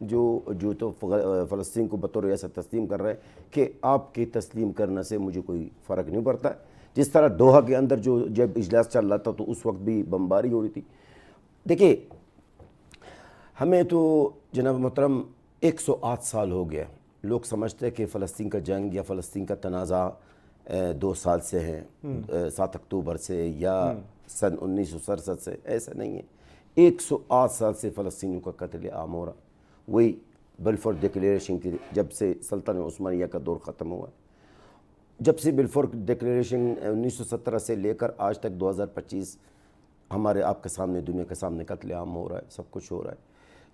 جو تو فلسطین کو بطور ریاست تسلیم کر رہے ہیں کہ آپ کے تسلیم کرنے سے مجھے کوئی فرق نہیں پڑتا ہے. جس طرح دوحہ کے اندر جب اجلاس چل رہا تھا تو اس وقت بھی بمباری ہو رہی تھی. دیکھیے ہمیں تو جناب محترم 108 سال ہو گیا. لوگ سمجھتے ہیں کہ فلسطین کا جنگ یا فلسطین کا تنازع 2 سال سے ہے, 7 اکتوبر سے یا سن 1967 سے. ایسا نہیں ہے. 108 سال سے فلسطینیوں کا قتل عام ہو رہا. وہی بلفور ڈکلیریشن کی جب سے سلطنت عثمانیہ کا دور ختم ہوا, جب سے بلفور ڈکلیریشن 1917 سے لے کر آج تک 2025 ہمارے آپ کے سامنے, دنیا کے سامنے قتل عام ہو رہا ہے, سب کچھ ہو رہا ہے.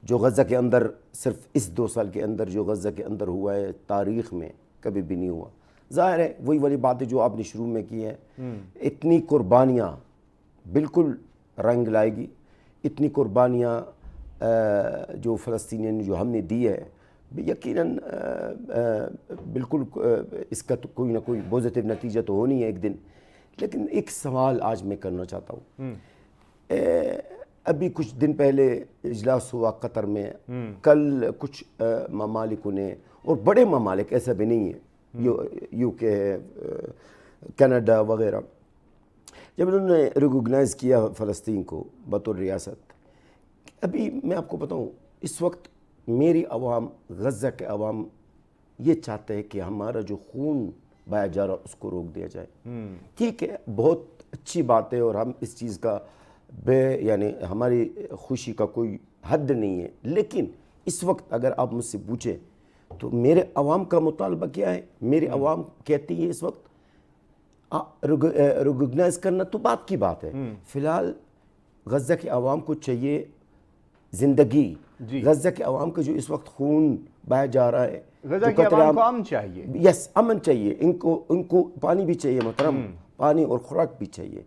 جو غزہ کے اندر صرف اس 2 سال کے اندر جو غزہ کے اندر ہوا ہے تاریخ میں کبھی بھی نہیں ہوا. ظاہر ہے وہی والی باتیں جو آپ نے شروع میں کی ہیں, اتنی قربانیاں بالکل رنگ لائے گی. اتنی قربانیاں جو فلسطینیوں نے جو ہم نے دی ہے یقیناً بالکل اس کا تو کوئی نہ کوئی پازیٹیو نتیجہ تو ہونی ہے ایک دن. لیکن ایک سوال آج میں کرنا چاہتا ہوں. ابھی کچھ دن پہلے اجلاس ہوا قطر میں, کل کچھ ممالکوں نے, اور بڑے ممالک ایسا بھی نہیں ہے, یو کے ہے, کینیڈا وغیرہ, جب انہوں نے ریکوگنائز کیا فلسطین کو بطور ریاست. ابھی میں آپ کو بتاؤں اس وقت میری عوام, غزہ کے عوام یہ چاہتے ہیں کہ ہمارا جو خون بہایا جا رہا اس کو روک دیا جائے. ٹھیک ہے, بہت اچھی بات ہے, اور ہم اس چیز کا یعنی ہماری خوشی کا کوئی حد نہیں ہے. لیکن اس وقت اگر آپ مجھ سے پوچھیں تو میرے عوام کا مطالبہ کیا ہے؟ میری عوام کہتی ہے اس وقت ریکوگنائز کرنا تو بات کی بات ہے. فی الحال غزہ کے عوام کو چاہیے زندگی. غزہ کے عوام کا جو اس وقت خون بہایا جا رہا ہے, غزہ کے عوام کو امن چاہیے. یس, امن چاہیے. ان کو پانی بھی چاہیے محترم, پانی اور خوراک بھی چاہیے.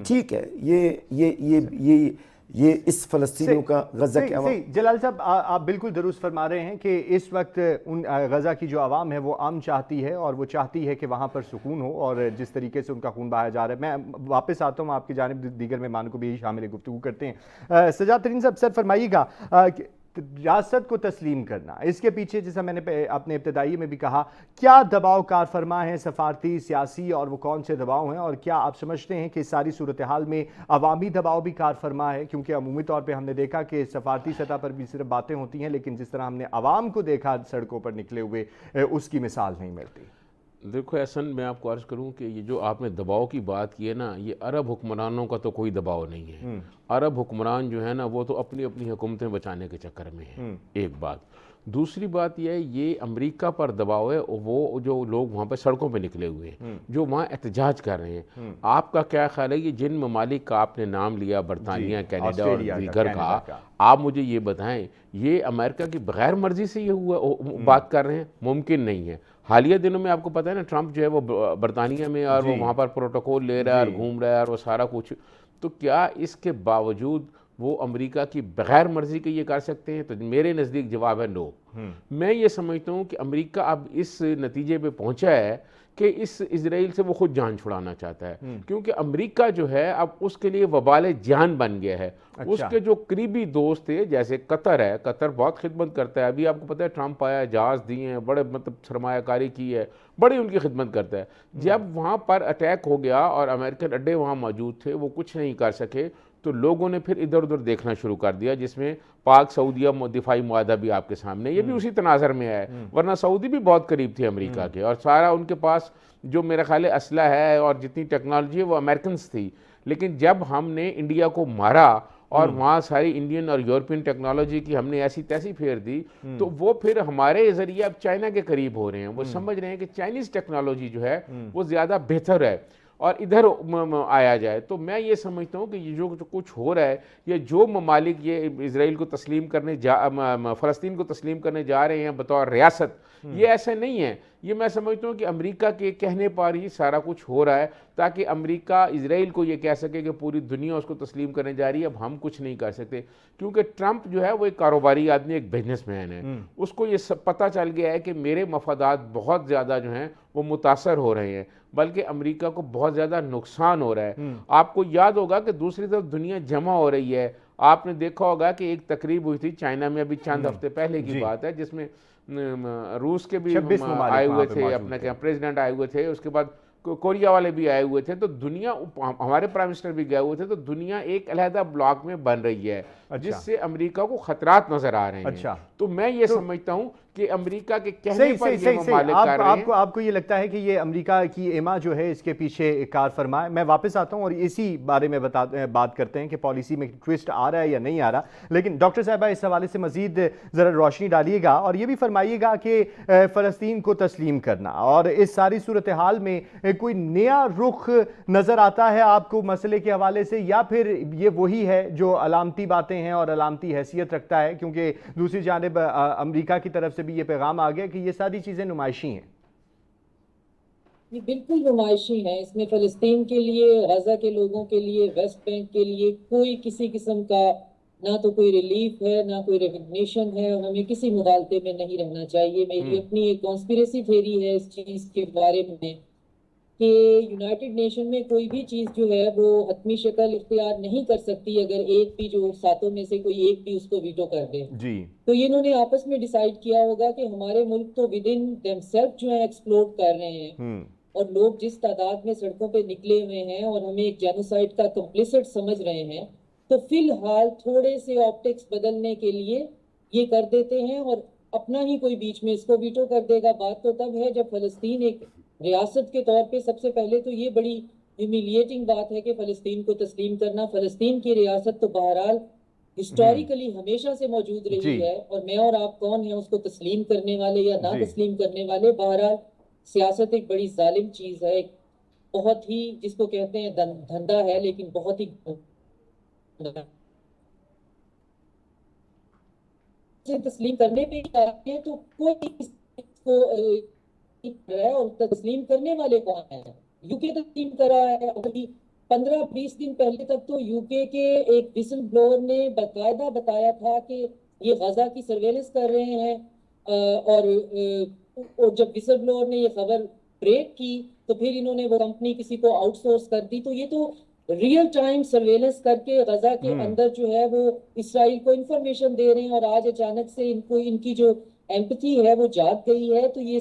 ٹھیک ہے, یہ اس فلسطینیوں کا غزہ کے عوام. جلال صاحب آپ بالکل درست فرما رہے ہیں کہ اس وقت ان غزہ کی جو عوام ہے وہ امن چاہتی ہے, اور وہ چاہتی ہے کہ وہاں پر سکون ہو, اور جس طریقے سے ان کا خون بہایا جا رہا ہے. میں واپس آتا ہوں آپ کی جانب, دیگر مہمانوں کو بھی شامل گفتگو کرتے ہیں. سجاد ترین صاحب سر فرمائیے گا, ریاست کو تسلیم کرنا, اس کے پیچھے جیسا میں نے اپنے ابتدائی میں بھی کہا, کیا دباؤ کار فرما ہیں سفارتی, سیاسی, اور وہ کون سے دباؤ ہیں, اور کیا آپ سمجھتے ہیں کہ ساری صورتحال میں عوامی دباؤ بھی کار فرما ہے؟ کیونکہ عمومی طور پہ ہم نے دیکھا کہ سفارتی سطح پر بھی صرف باتیں ہوتی ہیں, لیکن جس طرح ہم نے عوام کو دیکھا سڑکوں پر نکلے ہوئے, اس کی مثال نہیں ملتی. دیکھو احسن, میں آپ کو عرض کروں کہ یہ جو آپ نے دباؤ کی بات کی ہے نا, یہ عرب حکمرانوں کا تو کوئی دباؤ نہیں ہے. عرب حکمران جو ہے نا وہ تو اپنی اپنی حکومتیں بچانے کے چکر میں ہیں, ایک بات. دوسری بات یہ ہے, یہ امریکہ پر دباؤ ہے, وہ جو لوگ وہاں پہ سڑکوں پہ نکلے ہوئے ہیں, جو وہاں احتجاج کر رہے ہیں. آپ کا کیا خیال ہے, یہ جن ممالک کا آپ نے نام لیا, برطانیہ, کینیڈا اور دیگر کا, آپ مجھے یہ بتائیں یہ امریکہ کی بغیر مرضی سے یہ ہوا بات کر رہے ہیں؟ ممکن نہیں ہے. حالیہ دنوں میں آپ کو پتہ ہے نا, ٹرمپ جو ہے وہ برطانیہ میں, اور وہ وہاں پر پروٹوکول لے رہا ہے اور گھوم رہا ہے اور وہ سارا کچھ. تو کیا اس کے باوجود وہ امریکہ کی بغیر مرضی کے یہ کر سکتے ہیں؟ تو میرے نزدیک جواب ہے نو. میں یہ سمجھتا ہوں کہ امریکہ اب اس نتیجے پہ پہنچا ہے کہ اس اسرائیل سے وہ خود جان چھڑانا چاہتا ہے, کیونکہ امریکہ جو ہے اب اس کے لیے وبال جان بن گیا ہے. اس کے جو قریبی دوست تھے جیسے قطر ہے, قطر بہت خدمت کرتا ہے. ابھی آپ کو پتہ ہے ٹرمپ آیا, جہاز دیے ہیں, بڑے مطلب سرمایہ کاری کی ہے, بڑی ان کی خدمت کرتا ہے. جب وہاں پر اٹیک ہو گیا اور امریکن اڈے وہاں موجود تھے, وہ کچھ نہیں کر سکے, تو لوگوں نے پھر ادھر ادھر دیکھنا شروع کر دیا, جس میں پاک سعودیہ دفاعی معاہدہ بھی آپ کے سامنے, یہ بھی اسی تناظر میں ہے. ورنہ سعودی بھی بہت قریب تھی امریکہ کے, اور سارا ان کے پاس جو میرا خیال ہے اسلحہ ہے اور جتنی ٹیکنالوجی ہے وہ امریکنز تھی. لیکن جب ہم نے انڈیا کو مارا اور وہاں ساری انڈین اور یورپین ٹیکنالوجی کی ہم نے ایسی تیسی پھیر دی, تو وہ پھر ہمارے ذریعے اب چائنا کے قریب ہو رہے ہیں. وہ سمجھ رہے ہیں کہ چائنیز ٹیکنالوجی جو ہے وہ زیادہ بہتر ہے اور ادھر آیا جائے. تو میں یہ سمجھتا ہوں کہ یہ جو کچھ ہو رہا ہے, یہ جو ممالک یہ اسرائیل کو تسلیم کرنے فلسطین کو تسلیم کرنے جا رہے ہیں بطور ریاست, یہ ایسا نہیں ہے. یہ میں سمجھتا ہوں کہ امریکہ کے کہنے پر ہی سارا کچھ ہو رہا ہے, تاکہ امریکہ اسرائیل کو یہ کہہ سکے کہ پوری دنیا اس کو تسلیم کرنے جا رہی ہے, اب ہم کچھ نہیں کر سکتے. کیونکہ ٹرمپ جو ہے وہ ایک کاروباری آدمی, ایک بزنس مین ہے. اس کو یہ سب پتہ چل گیا ہے کہ میرے مفادات بہت زیادہ جو ہیں وہ متاثر ہو رہے ہیں, بلکہ امریکہ کو بہت زیادہ نقصان ہو رہا ہے. آپ کو یاد ہوگا کہ دوسری طرف دنیا جمع ہو رہی ہے, آپ نے دیکھا ہوگا کہ ایک تقریب ہوئی تھی چائنا میں ابھی چند ہفتے پہلے کی بات ہے، جس میں روس کے بھی آئے ہوئے تھے، اپنا کیا پریزیڈنٹ آئے ہوئے تھے، اس کے بعد کوریا والے بھی آئے ہوئے تھے، تو دنیا، ہمارے پرائم منسٹر بھی گئے ہوئے تھے، تو دنیا ایک علیحدہ بلاک میں بن رہی ہے جس سے امریکہ کو خطرات نظر آ رہے ہیں۔ تو میں یہ سمجھتا ہوں کہ امریکہ کے کہنے پر یہ ممالک کر رہے ہیں۔ آپ کو یہ لگتا ہے کہ یہ امریکہ کی ایما جو ہے اس کے پیچھے کار فرما ہے؟ میں واپس آتا ہوں اور اسی بارے میں بات کرتے ہیں کہ پالیسی میں ٹویسٹ آ رہا ہے یا نہیں آ رہا، لیکن ڈاکٹر صاحبہ اس حوالے سے مزید ذرا روشنی ڈالیے گا اور یہ بھی فرمائیے گا کہ فلسطین کو تسلیم کرنا اور اس ساری صورتحال میں کوئی نیا رخ نظر آتا ہے آپ کو مسئلے کے حوالے سے، یا پھر یہ وہی ہے جو علامتی باتیں ہیں اور علامتی حیثیت رکھتا ہے؟ کیونکہ دوسری جانب امریکہ کی طرف سے بھی یہ پیغام آ گیا کہ یہ ساری چیزیں نمائشی ہیں۔ یہ بالکل نمائشی ہیں، اس میں فلسطین کے لیے، غزہ کے لوگوں کے لیے، ویسٹ بینک کے لیے کوئی کسی قسم کا نہ تو کوئی ریلیف ہے نہ کوئی ریکگنیشن ہے، اور ہمیں کسی مغالطے میں نہیں رہنا چاہیے۔ میری اپنی ایک کانسپیریسی تھیوری ہے اس چیز کے بارے میں کہ یونائٹڈ نیشن میں کوئی بھی چیز جو ہے وہ حتمی شکل اختیار نہیں کر سکتی اگر ایک بھی جو ساتوں میں سے کوئی ایک بھی اس کو ویٹو کر دے۔ تو یہ انہوں نے آپس میں ڈیسائیڈ کیا ہوگا کہ ہمارے ملک تو ود ان دیم سیلف جو ہے ایکسپلوڈ کر رہے ہیں، اور لوگ جس تعداد میں سڑکوں پہ نکلے ہوئے ہیں اور ہمیں ایک جینوسائیڈ کا کمپلیسٹ سمجھ رہے ہیں، تو فی الحال تھوڑے سے آپٹکس بدلنے کے لیے یہ کر دیتے ہیں اور اپنا ہی کوئی بیچ میں اس کو ویٹو کر دے گا۔ بات تو تب ہے جب فلسطین ایک ریاست کے طور پہ، سب سے پہلے تو یہ بڑی ہیومیلیٹنگ بات ہے کہ فلسطین کو تسلیم کرنا۔ فلسطین کی ریاست تو بہرحال ہسٹوریکلی ہمیشہ سے موجود رہی ہے، اور میں اور آپ کون ہیں اس کو تسلیم کرنے والے یا نہ تسلیم کرنے والے۔ بہرحال سیاست ایک بڑی ظالم چیز ہے، ایک بہت ہی، جس کو کہتے ہیں دھندا ہے، لیکن بہت ہی تسلیم کرنے پہ ہی آتے ہیں، تو کوئی اس کو ہے اور تسلیم کرنے والے کون ہیں؟ یو کے تسلیم کرا ہے۔ ابھی 15-20 دن پہلے تک تو یو کے ایک وسل بلوور نے باقاعدہ بتایا تھا کہ یہ غزہ کی سرویلنس کر رہے ہیں، اور جب وسل بلوور نے یہ خبر بریک کی تو پھر انہوں نے وہ کمپنی کسی کو آؤٹ سورس کر دی۔ تو یہ تو ریئل ٹائم سرویلنس کر کے غزہ کے اندر جو ہے وہ اسرائیل کو انفارمیشن دے رہے ہیں، اور آج اچانک سے ان کی جو ایمپتھی ہے وہ جاگ گئی ہے۔ تو یہ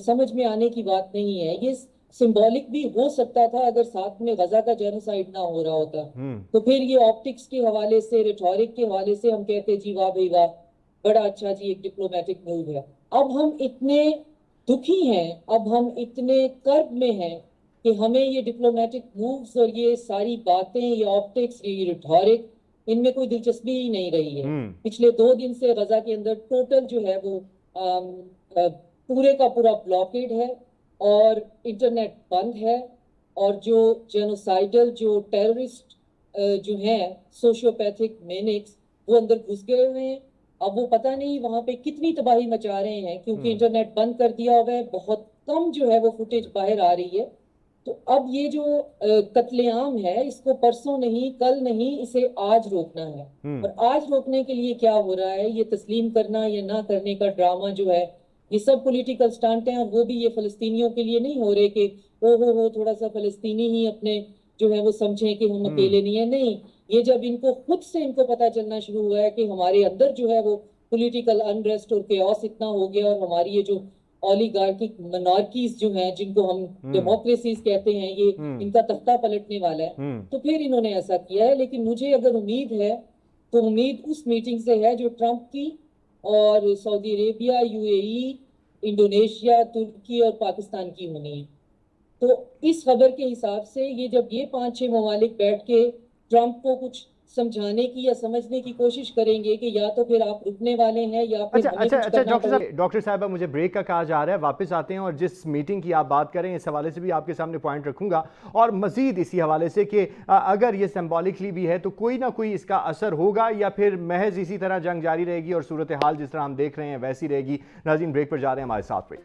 سمجھ میں آنے کی بات نہیں ہے۔ یہ سمبولک بھی ہو سکتا تھا اگر ساتھ میں غزہ کا جینوسائیڈ نہ ہو رہا ہوتا، تو پھر یہ آپٹکس کے حوالے سے، ریٹورک کے حوالے سے ہم کہتے جی واہ بھائی واہ، بڑا اچھا جی، ایک ڈپلومیٹک موو ہے۔ اب ہم اتنے دکھی ہیں، اب ہم اتنے کرب میں ہیں کہ ہمیں یہ ڈپلومیٹک مووز اور یہ ساری باتیں، یہ آپٹکس، یہ ریٹورک، ان میں کوئی دلچسپی ہی نہیں رہی ہے۔ پچھلے 2 دن سے غزہ کے اندر ٹوٹل جو ہے وہ پورے کا پورا بلاکیڈ ہے، اور انٹرنیٹ بند ہے، اور جو جینوسائیڈل جو ٹیررسٹ جو ہیں، سوشیوپیتھک مینکس، وہ اندر گھس گئے ہوئے ہیں۔ اب وہ پتہ نہیں وہاں پہ کتنی تباہی مچا رہے ہیں، کیونکہ انٹرنیٹ بند کر دیا ہوا ہے، بہت کم جو ہے وہ فوٹیج باہر آ رہی ہے۔ تو اب یہ جو قتل عام ہے، اس کو پرسوں نہیں، کل نہیں، اسے آج روکنا ہے۔ اور آج روکنے کے لیے کیا ہو رہا ہے؟ یہ تسلیم کرنا یا نہ کرنے کا ڈرامہ جو ہے، یہ سب پولیٹیکل سٹانٹ ہیں، اور وہ بھی یہ فلسطینیوں کے لیے نہیں ہو رہے کہ وہ تھوڑا سا فلسطینی ہی اپنے جو ہے وہ سمجھیں کہ ہم اکیلے نہیں ہیں۔ نہیں، یہ جب ان کو خود سے ان کو پتہ چلنا شروع ہوا ہے کہ ہمارے اندر جو ہے وہ پولیٹیکل انریسٹ اور کیوس اتنا ہو گیا، اور ہماری یہ جو اولیگارکک منارکیز جو ہیں، جن کو ہم ڈیموکریسیز کہتے ہیں، یہ ان کا تختہ پلٹنے والا ہے، تو پھر انہوں نے ایسا کیا ہے۔ لیکن مجھے اگر امید ہے تو امید اس میٹنگ سے ہے جو ٹرمپ کی اور Saudi Arabia, U A E, Indonesia, Turkey اور پاکستان کی ہونی ہے۔ تو اس خبر کے حساب سے یہ جب یہ 5-6 ممالک بیٹھ کے ٹرمپ کو کچھ سمجھانے کی یا سمجھنے کی کوشش کریں گے کہ یا تو پھر آپ رکنے والے ہیں یا پھر ہمیں کچھ کرنا پڑے گا۔ ڈاکٹر صاحبہ مجھے بریک کا کہا جا رہا ہے، واپس آتے ہیں اور جس میٹنگ کی آپ بات کریں اس حوالے سے بھی آپ کے سامنے پوائنٹ رکھوں گا، اور مزید اسی حوالے سے کہ اگر یہ سمبولکلی بھی ہے تو کوئی نہ کوئی اس کا اثر ہوگا، یا پھر محض اسی طرح جنگ جاری رہے گی اور صورتحال جس طرح ہم دیکھ رہے ہیں ویسی رہے گی۔ ناظرین بریک پر جا رہے ہیں، ہمارے ساتھ رہیے۔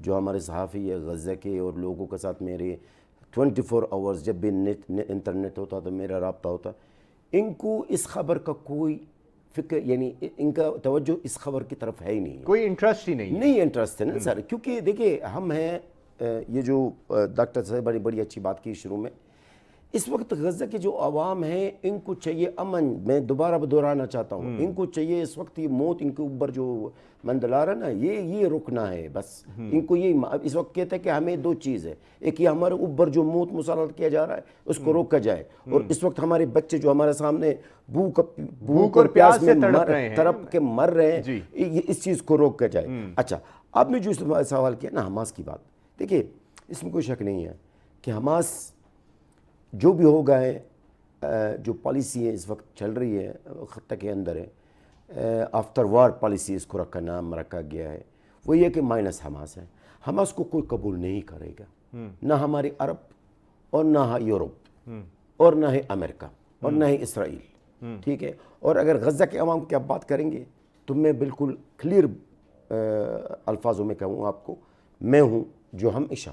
جو ہمارے صحافی ہے غزہ کے اور لوگوں کے ساتھ میرے 24 آورز جب بھی انٹرنیٹ ہوتا تو میرا رابطہ ہوتا، ان کو اس خبر کا کوئی فکر، یعنی ان کا توجہ اس خبر کی طرف ہے ہی نہیں، کوئی انٹرسٹ ہی نہیں ہے۔ نہیں انٹرسٹ ہے نا سر، کیونکہ دیکھیے ہم ہیں یہ جو ڈاکٹر صاحب بڑی اچھی بات کی شروع میں، اس وقت غزہ کے جو عوام ہیں ان کو چاہیے امن، میں دوبارہ دہرانا چاہتا ہوں، ان کو چاہیے اس وقت یہ موت ان کے اوپر جو مندلا رہا نا یہ رکنا ہے بس، ان کو یہ اس وقت کہتا ہے کہ ہمیں دو چیز ہے، ایک یہ ہمارے اوپر جو موت مسلط کیا جا رہا ہے اس کو روکا جائے، اور اس وقت ہمارے بچے جو ہمارے سامنے بھوک اور پیاس میں تڑپ کے مر رہے ہیں، اس چیز کو روکا جائے۔ اچھا اب نے جو سوال کیا نا حماس کی بات، دیکھیے اس میں کوئی شک نہیں ہے کہ حماس جو بھی ہو گئے، جو پالیسی ہے اس وقت چل رہی ہے خطہ کے اندر ہے، آفٹر وار پالیسی اس کو نام رکھا گیا ہے، وہ یہ کہ مائنس حماس ہے۔ حماس کو کوئی قبول نہیں کرے گا، نہ ہمارے عرب اور نہ یورپ اور نہ ہی امریکہ اور نہ ہی اسرائیل، ٹھیک ہے۔ اور اگر غزہ کے عوام کی آپ بات کریں گے تو میں بالکل کلیئر الفاظوں میں کہوں آپ کو، میں ہوں جو ہمیشہ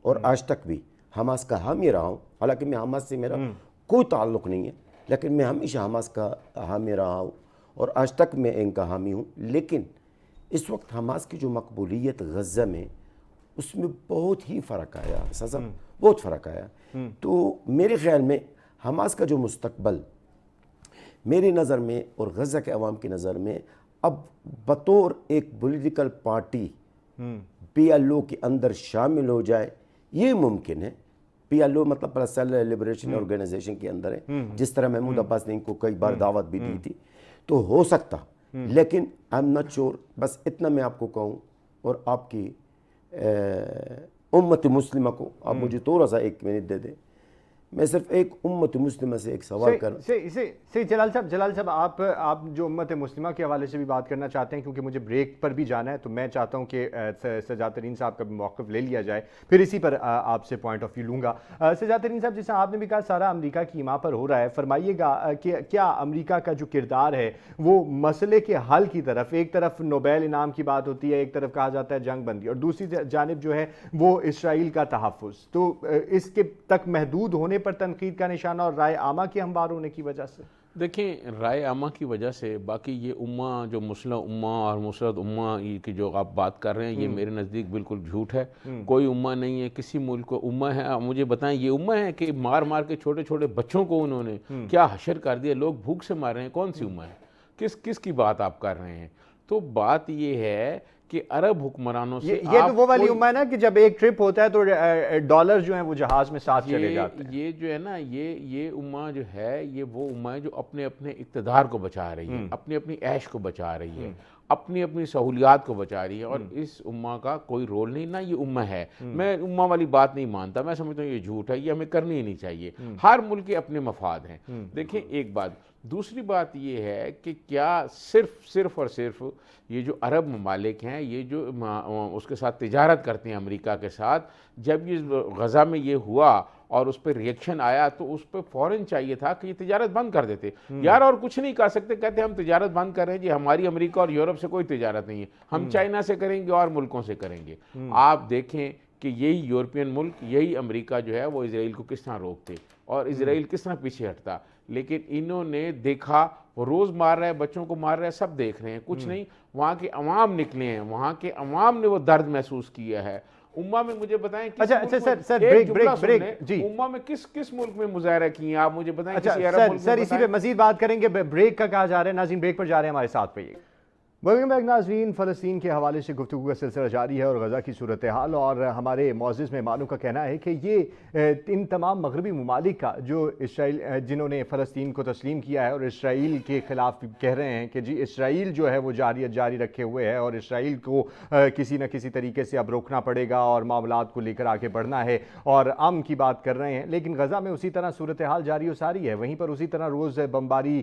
اور آج تک بھی حماس کا حامی رہا ہوں، حالانکہ میں حماس سے میرا کوئی تعلق نہیں ہے، لیکن میں ہمیشہ حماس کا حامی رہا ہوں اور آج تک میں ان کا حامی ہوں۔ لیکن اس وقت حماس کی جو مقبولیت غزہ میں، اس میں بہت ہی فرق آیا، بہت فرق آیا۔ تو میرے خیال میں حماس کا جو مستقبل میری نظر میں اور غزہ کے عوام کی نظر میں اب بطور ایک political party P L O کے اندر شامل ہو جائے، یہ ممکن ہے۔ پی ایل او مطلب پیلسٹائن لبریشن آرگنائزیشن کے اندر ہے، جس طرح محمود عباس نے ان کو کئی بار دعوت بھی دی تھی، تو ہو سکتا، لیکن آئی ایم ناٹ شور۔ بس اتنا میں آپ کو کہوں، اور آپ کی امت مسلمہ کو آپ مجھے تھوڑا سا 1 منٹ دے دیں، میں صرف ایک امت مسلمہ سے ایک سوال کرنا۔ جلال صاحب آپ جو امت مسلمہ کے حوالے سے بھی بات کرنا چاہتے ہیں، کیونکہ مجھے بریک پر بھی جانا ہے، تو میں چاہتا ہوں کہ سجاد ترین صاحب کا بھی موقف لے لیا جائے، پھر اسی پر آپ سے پوائنٹ آف ویو لوں گا۔ سجاد ترین صاحب، جیسا آپ نے بھی کہا سارا امریکہ کی ایما پر ہو رہا ہے، فرمائیے گا کہ کیا امریکہ کا جو کردار ہے وہ مسئلے کے حل کی طرف، ایک طرف نوبیل انعام کی بات ہوتی ہے، ایک طرف کہا جاتا ہے جنگ بندی، اور دوسری جانب جو ہے وہ اسرائیل کا تحفظ، تو اس کے تک محدود ہونے پر تنقید کا نشانہ اور رائے عامہ کے ہموار ہونے کی وجہ سے؟ دیکھیں رائے عامہ کی وجہ سے، باقی یہ امہ جو مسلح امہ اور مسرت امہ کی جو آپ بات کر رہے ہیں، یہ میرے نزدیک بالکل جھوٹ ہے۔ کوئی امہ نہیں ہے، کسی ملک کو امہ ہے؟ مجھے بتائیں یہ امہ ہے کہ مار مار کے چھوٹے چھوٹے بچوں کو انہوں نے کیا حشر کر دیا، لوگ بھوک سے مار رہے ہیں، کون سی امہ ہے؟ کس کی بات آپ کر رہے ہیں؟ تو بات یہ ہے کہ عرب حکمرانوں سے یہ تو وہ والی امہ ہے نا کہ جب ایک ٹرپ ہوتا ہے تو ڈالر جو ہیں وہ جہاز میں ساتھ چلے جاتے ہیں۔ یہ جو ہے نا یہ امہ جو ہے، یہ وہ امہ ہے جو اپنے اقتدار کو بچا رہی ہے، اپنی عیش کو بچا رہی ہے، اپنی سہولیات کو بچا رہی ہے، اور اس امہ کا کوئی رول نہیں، نہ یہ امہ ہے۔ میں امہ والی بات نہیں مانتا، میں سمجھتا ہوں یہ جھوٹ ہے، یہ ہمیں کرنی ہی نہیں چاہیے۔ ہر ملک کے اپنے مفاد ہیں۔ دیکھیں ایک بات، دوسری بات یہ ہے کہ کیا صرف اور صرف یہ جو عرب ممالک ہیں، یہ جو اس کے ساتھ تجارت کرتے ہیں امریکہ کے ساتھ، جب یہ غزہ میں یہ ہوا اور اس پہ ریئیکشن آیا تو اس پہ فوراً چاہیے تھا کہ یہ تجارت بند کر دیتے یار، اور کچھ نہیں کر سکتے، کہتے ہم تجارت بند کر رہے ہیں جی، ہماری امریکہ اور یورپ سے کوئی تجارت نہیں ہے، ہم چائنا سے کریں گے اور ملکوں سے کریں گے۔ آپ دیکھیں کہ یہی یورپین ملک، یہی امریکہ جو ہے وہ اسرائیل کو کس طرح روکتے اور اسرائیل کس طرح پیچھے ہٹتا، لیکن انہوں نے دیکھا وہ روز مار رہا ہے، بچوں کو مار رہا ہے، سب دیکھ رہے ہیں، کچھ نہیں۔ وہاں کے عوام نکلے ہیں، وہاں کے عوام نے وہ درد محسوس کیا ہے۔ امہ میں مجھے بتائیں امہ میں کس ملک میں مظاہرہ کیے ہیں آپ مجھے بتائیں کسی عرب ملک میں؟ سر اسی پہ مزید بات کریں گے، بریک کا کہا جا رہا ہے، ناظرین بریک پر جا رہے ہیں، ہمارے ساتھ پہ۔ ویلکم بیک ناظرین، فلسطین کے حوالے سے گفتگو کا سلسلہ جاری ہے اور غزہ کی صورتحال، اور ہمارے معزز مہمانوں کا کہنا ہے کہ یہ ان تمام مغربی ممالک کا جو اسرائیل جنہوں نے فلسطین کو تسلیم کیا ہے اور اسرائیل کے خلاف کہہ رہے ہیں کہ جی اسرائیل جو ہے وہ جاریت جاری رکھے ہوئے ہے اور اسرائیل کو کسی نہ کسی طریقے سے اب روکنا پڑے گا اور معاملات کو لے کر آگے بڑھنا ہے، اور امن کی بات کر رہے ہیں، لیکن غزہ میں اسی طرح صورتحال جاری و ساری ہے، وہیں پر اسی طرح روز بمباری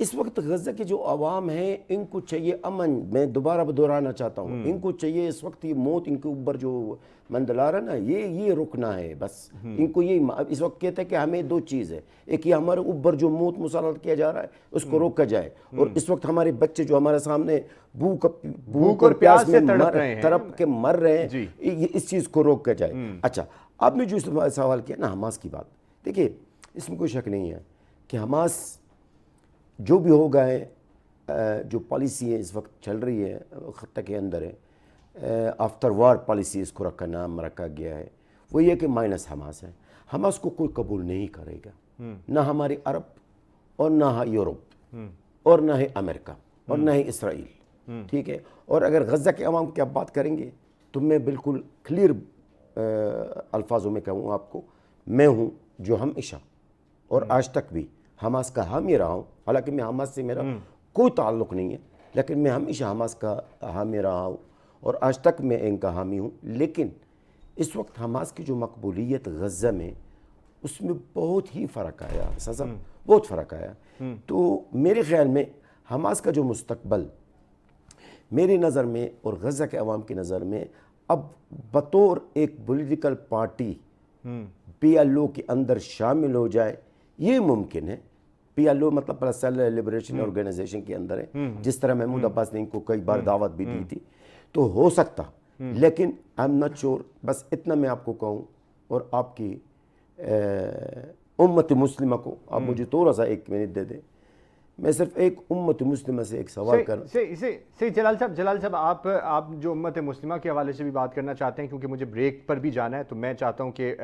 اس وقت غزہ کی جو عوام ہیں ان کو چاہیے امن. میں دوبارہ دہرانا چاہتا ہوں, ان کو چاہیے اس وقت یہ موت ان کے اوپر جو مندلا رہا نا, یہ رکنا ہے بس. ان کو یہ اس وقت کہتے ہیں کہ ہمیں دو چیز ہے, ایک یہ ہمارے اوپر جو موت مسلط کیا جا رہا ہے اس کو روکا جائے, اور اس وقت ہمارے بچے جو ہمارے سامنے بھوک اور پیاس میں تڑپ کے مر رہے ہیں, اس چیز کو روکا جائے. اچھا, آپ نے جو سوال کیا نا حماس کی بات, دیکھیے اس میں کوئی شک نہیں ہے کہ حماس جو بھی ہو گئے, جو پالیسی ہے اس وقت چل رہی ہے خطہ کے اندر ہے, آفٹر وار پالیسی اس کو نام رکھا گیا ہے, وہ یہ کہ مائنس حماس ہے. حماس کو کوئی قبول نہیں کرے گا, نہ ہماری عرب اور نہ یورپ اور نہ ہی امریکہ اور نہ ہی اسرائیل. ٹھیک ہے, اور اگر غزہ کے عوام کی آپ بات کریں گے تو میں بالکل کلیئر الفاظوں میں کہوں آپ کو, میں ہوں جو ہمیشہ اور آج تک بھی حماس کا حامی رہا ہوں. حالانکہ میں حماس سے میرا کوئی تعلق نہیں ہے, لیکن میں ہمیشہ حماس کا حامی رہا ہوں اور آج تک میں ان کا حامی ہوں. لیکن اس وقت حماس کی جو مقبولیت غزہ میں, اس میں بہت ہی فرق آیا, بہت فرق آیا. تو میرے خیال میں حماس کا جو مستقبل میری نظر میں اور غزہ کے عوام کی نظر میں اب بطور ایک پولیٹیکل پارٹی PLO کے اندر شامل ہو جائے, یہ ممکن ہے. PLO مطلب پیلسٹائن لبریشن آرگنائزیشن کے اندر ہے, جس طرح محمود عباس نے ان کو کئی بار دعوت بھی دی تھی, تو ہو سکتا, لیکن آئی ایم ناٹ شور. بس اتنا میں آپ کو کہوں, اور آپ کی امت مسلمہ کو آپ مجھے تھوڑا سا 1 منٹ دے دیں. میں صرف ایک امت مسلمہ سے ایک سوال کروں. جلال صاحب آپ جو امت مسلمہ کے حوالے سے بھی بات کرنا چاہتے ہیں, کیونکہ مجھے بریک پر بھی جانا ہے, تو میں چاہتا ہوں کہ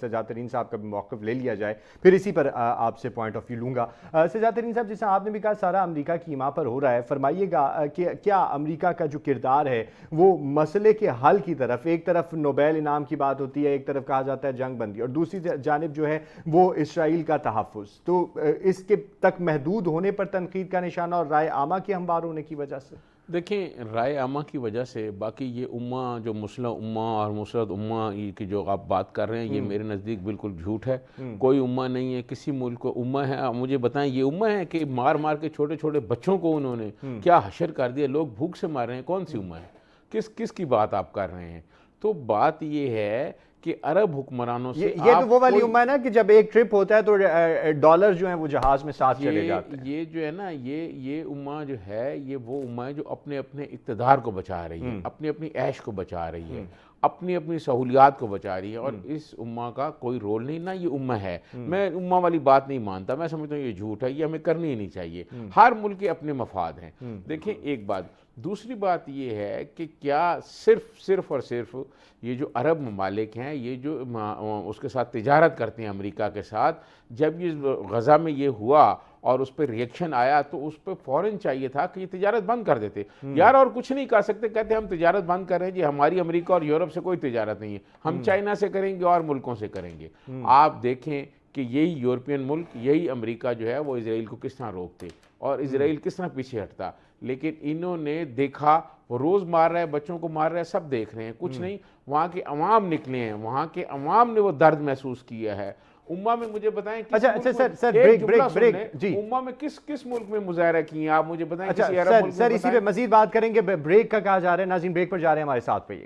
سجاد ترین صاحب کا بھی موقف لے لیا جائے, پھر اسی پر آپ سے پوائنٹ آف ویو لوں گا. سجاد ترین صاحب, جیسا آپ نے بھی کہا سارا امریکہ کی حمایت پر ہو رہا ہے, فرمائیے گا کہ کیا امریکہ کا جو کردار ہے وہ مسئلے کے حل کی طرف, ایک طرف نوبیل انعام کی بات ہوتی ہے, ایک طرف کہا جاتا ہے جنگ بندی, اور دوسری جانب جو ہے وہ اسرائیل کا تحفظ, تو اس کے تک محدود ہونے پر تنقید کا نشانہ اور رائے عامہ کے ہموار ہونے کی وجہ سے؟ دیکھیں, رائے عامہ کی وجہ سے, باقی یہ امہ جو مسلح امہ اور مسرت امہ کی جو آپ بات کر رہے ہیں, یہ میرے نزدیک بالکل جھوٹ ہے. کوئی امہ نہیں ہے, کسی ملک کو امہ ہے. مجھے بتائیں, یہ امہ ہے کہ مار مار کے چھوٹے چھوٹے بچوں کو انہوں نے کیا حشر کر دیا, لوگ بھوک سے مار رہے ہیں, کون سی امہ ہے, کس کی بات آپ کر رہے ہیں؟ تو بات یہ ہے کہ عرب حکمرانوں سے یہ تو وہ والی امہ ہے نا کہ جب ایک ٹرپ ہوتا ہے تو ڈالر جو ہیں وہ جہاز میں ساتھ چلے جاتے ہیں. یہ جو ہے نا, یہ امہ جو ہے, یہ وہ امہ ہے جو اپنے اپنے اقتدار کو بچا رہی ہے, اپنی اپنی عیش کو بچا رہی ہے, اپنی اپنی سہولیات کو بچا رہی ہے, اور اس امہ کا کوئی رول نہیں, نہ یہ امہ ہے. میں امہ والی بات نہیں مانتا, میں سمجھتا ہوں یہ جھوٹ ہے, یہ ہمیں کرنی ہی نہیں چاہیے. ہر ملک کے اپنے مفاد ہیں. دیکھیں ایک بات. دوسری بات یہ ہے کہ کیا صرف اور صرف یہ جو عرب ممالک ہیں, یہ جو اس کے ساتھ تجارت کرتے ہیں امریکہ کے ساتھ, جب یہ غزہ میں یہ ہوا اور اس پہ ریئیکشن آیا تو اس پہ فوراً چاہیے تھا کہ یہ تجارت بند کر دیتے. یار اور کچھ نہیں کر سکتے, کہتے ہم تجارت بند کر رہے ہیں جی, ہماری امریکہ اور یورپ سے کوئی تجارت نہیں ہے, ہم چائنا سے کریں گے اور ملکوں سے کریں گے. آپ دیکھیں کہ یہی یورپین ملک, یہی امریکہ جو ہے وہ اسرائیل کو کس طرح روکتے اور اسرائیل کس طرح پیچھے ہٹتا, لیکن انہوں نے دیکھا وہ روز مار رہا ہے, بچوں کو مار رہا ہے, سب دیکھ رہے ہیں, کچھ نہیں. وہاں کے عوام نکلے ہیں, وہاں کے عوام نے وہ درد محسوس کیا ہے. امہ میں مجھے بتائیں امہ میں کس ملک میں مظاہرہ کیے ہیں آپ مجھے بتائیں. سر اسی پہ مزید بات کریں گے, بریک کا کہا جا رہا ہے. ناظرین بریک پر جا رہے ہیں, ہمارے ساتھ رہیے گا.